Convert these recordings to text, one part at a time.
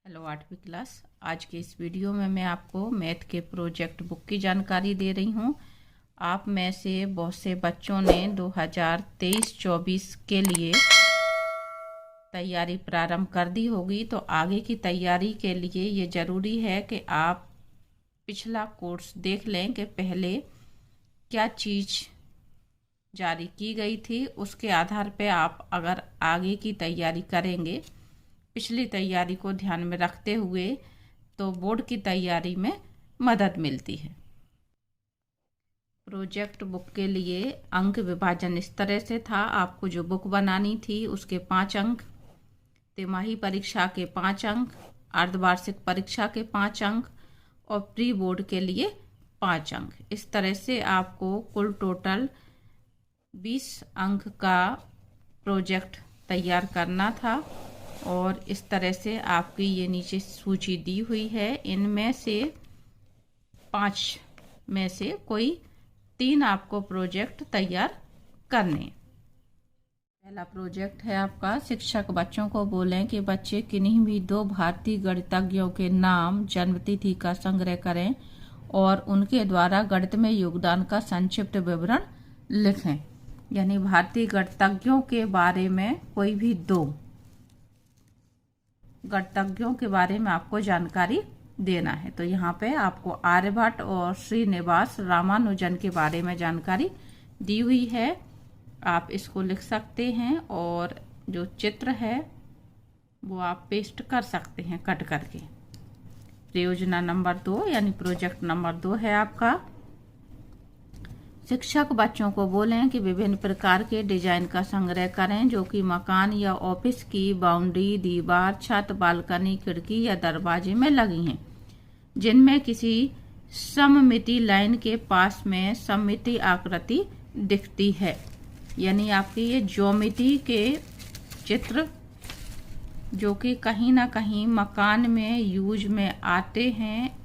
Hello 8वीं class. आज के इस वीडियो में मैं आपको मैथ के प्रोजेक्ट बुक की जानकारी दे रही हूँ। आप में से बहुत से बच्चों ने 2023-24 के लिए तैयारी प्रारंभ कर दी होगी, तो आगे की तैयारी के लिए ये ज़रूरी है कि आप पिछला कोर्स देख लें कि पहले क्या चीज़ जारी की गई थी। उसके आधार पर आप अगर आगे की तैयारी करेंगे पिछली तैयारी को ध्यान में रखते हुए, तो बोर्ड की तैयारी में मदद मिलती है। प्रोजेक्ट बुक के लिए अंक विभाजन इस तरह से था। आपको जो बुक बनानी थी उसके 5 अंक, तिमाही परीक्षा के 5 अंक, अर्धवार्षिक परीक्षा के 5 अंक और प्री बोर्ड के लिए 5 अंक। इस तरह से आपको कुल टोटल 20 अंक का प्रोजेक्ट तैयार करना था। और इस तरह से आपकी ये नीचे सूची दी हुई है। इनमें से 5 में से कोई 3 आपको प्रोजेक्ट तैयार करने। पहला प्रोजेक्ट है आपका, शिक्षक बच्चों को बोलें कि बच्चे किन्हीं भी 2 भारतीय गणितज्ञों के नाम, जन्मतिथि का संग्रह करें और उनके द्वारा गणित में योगदान का संक्षिप्त विवरण लिखें। यानी भारतीय गणितज्ञों के बारे में कोई भी 2 गणितज्ञों के बारे में आपको जानकारी देना है। तो यहाँ पे आपको आर्यभट्ट और श्रीनिवास रामानुजन के बारे में जानकारी दी हुई है। आप इसको लिख सकते हैं और जो चित्र है वो आप पेस्ट कर सकते हैं कट करके। प्रयोजना नंबर 2 यानी प्रोजेक्ट नंबर 2 है आपका, शिक्षक बच्चों को बोलें कि विभिन्न प्रकार के डिजाइन का संग्रह करें जो कि मकान या ऑफिस की बाउंड्री, दीवार, छत, बालकनी, खिड़की या दरवाजे में लगी हैं, जिनमें किसी सममिति लाइन के पास में सममिति आकृति दिखती है। यानी आपके ये ज्योमेट्री के चित्र जो कि कहीं ना कहीं मकान में यूज में आते हैं,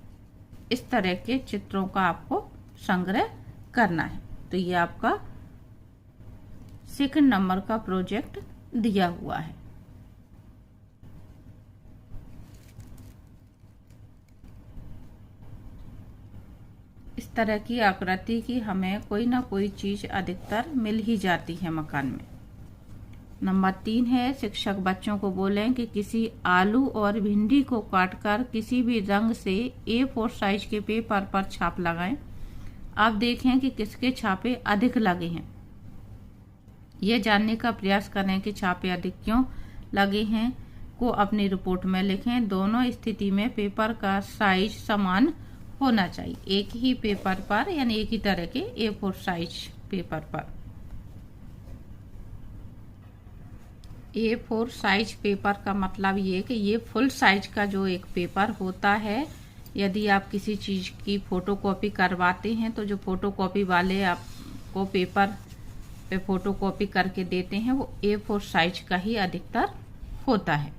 इस तरह के चित्रों का आपको संग्रह करना है। तो ये आपका 2 नंबर का प्रोजेक्ट दिया हुआ है। इस तरह की आकृति की हमें कोई ना कोई चीज अधिकतर मिल ही जाती है मकान में। नंबर 3 है, शिक्षक बच्चों को बोलें कि किसी आलू और भिंडी को काटकर किसी भी रंग से A4 साइज के पेपर पर छाप लगाएं। आप देखें कि किसके छापे अधिक लगे हैं। यह जानने का प्रयास करें कि छापे अधिक क्यों लगे हैं को अपनी रिपोर्ट में लिखें। दोनों स्थिति में पेपर का साइज समान होना चाहिए। एक ही पेपर पर यानी एक ही तरह के A4 साइज पेपर पर। A4 साइज पेपर का मतलब ये कि ये फुल साइज का जो एक पेपर होता है, यदि आप किसी चीज की फोटोकॉपी करवाते हैं तो जो फोटोकॉपी वाले आपको पेपर पे फोटोकॉपी करके देते हैं वो A4 साइज का ही अधिकतर होता है।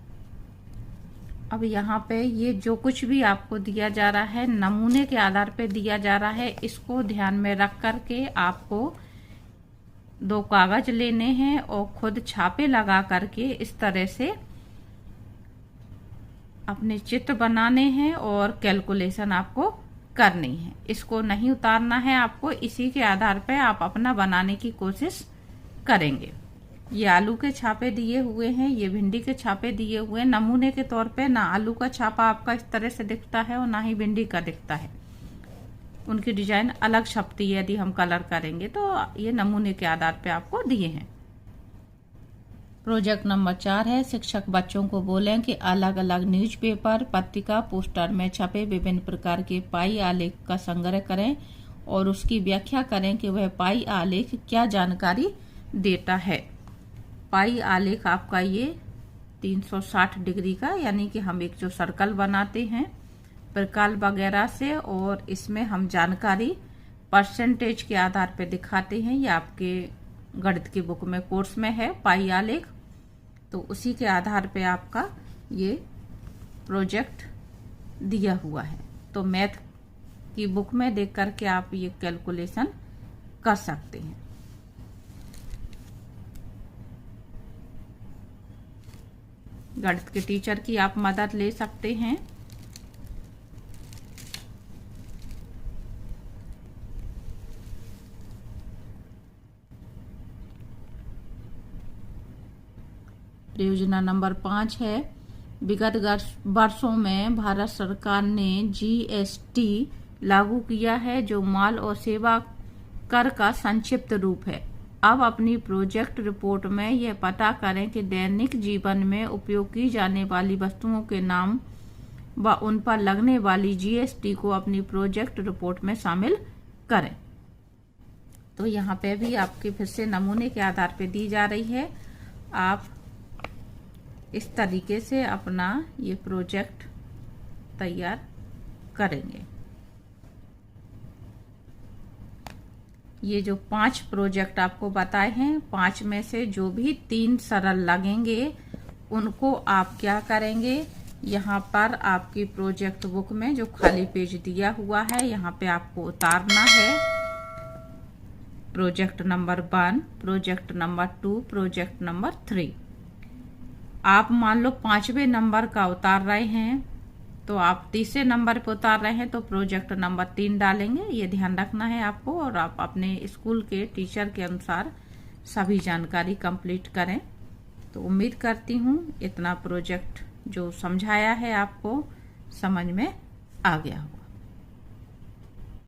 अब यहाँ पे ये जो कुछ भी आपको दिया जा रहा है नमूने के आधार पे दिया जा रहा है, इसको ध्यान में रख करके आपको 2 कागज लेने हैं और खुद छापे लगा करके इस तरह से अपने चित्र बनाने हैं और कैलकुलेशन आपको करनी है। इसको नहीं उतारना है आपको, इसी के आधार पर आप अपना बनाने की कोशिश करेंगे। ये आलू के छापे दिए हुए हैं, ये भिंडी के छापे दिए हुए हैं। नमूने के तौर पे ना आलू का छापा आपका इस तरह से दिखता है और ना ही भिंडी का दिखता है। उनकी डिजाइन अलग छपती है यदि हम कलर करेंगे। तो ये नमूने के आधार पे आपको दिए हैं। प्रोजेक्ट नंबर 4 है, शिक्षक बच्चों को बोलें कि अलग अलग न्यूज़पेपर, पत्रिका, पोस्टर में छपे विभिन्न प्रकार के पाई आलेख का संग्रह करें और उसकी व्याख्या करें कि वह पाई आलेख क्या जानकारी देता है। पाई आलेख आपका ये 360 डिग्री का, यानी कि हम एक जो सर्कल बनाते हैं प्रकाल वगैरह से, और इसमें हम जानकारी परसेंटेज के आधार पर दिखाते हैं। ये आपके गणित की बुक में कोर्स में है पाई आलेख। तो उसी के आधार पे आपका ये प्रोजेक्ट दिया हुआ है। तो मैथ की बुक में देख करके आप ये कैलकुलेशन कर सकते हैं। गणित के टीचर की आप मदद ले सकते हैं। परियोजना नंबर 5 है, विगत वर्षों में भारत सरकार ने GST लागू किया है, जो माल और सेवा कर का संक्षिप्त रूप है। अब अपनी प्रोजेक्ट रिपोर्ट में यह पता करें कि दैनिक जीवन में उपयोग की जाने वाली वस्तुओं के नाम व उन पर लगने वाली GST को अपनी प्रोजेक्ट रिपोर्ट में शामिल करें। तो यहाँ पे भी आपके फिर से नमूने के आधार पे दी जा रही है। आप इस तरीके से अपना ये प्रोजेक्ट तैयार करेंगे। ये जो 5 प्रोजेक्ट आपको बताए हैं, 5 में से जो भी 3 सरल लगेंगे उनको आप क्या करेंगे, यहाँ पर आपकी प्रोजेक्ट बुक में जो खाली पेज दिया हुआ है यहाँ पे आपको उतारना है। Project number 1, project number 2, project number 3। आप मान लो 5वें नंबर का उतार रहे हैं तो आप तीसरे नंबर पर उतार रहे हैं तो प्रोजेक्ट नंबर 3 डालेंगे। ये ध्यान रखना है आपको, और आप अपने स्कूल के टीचर के अनुसार सभी जानकारी कंप्लीट करें। तो उम्मीद करती हूँ इतना प्रोजेक्ट जो समझाया है आपको समझ में आ गया हो।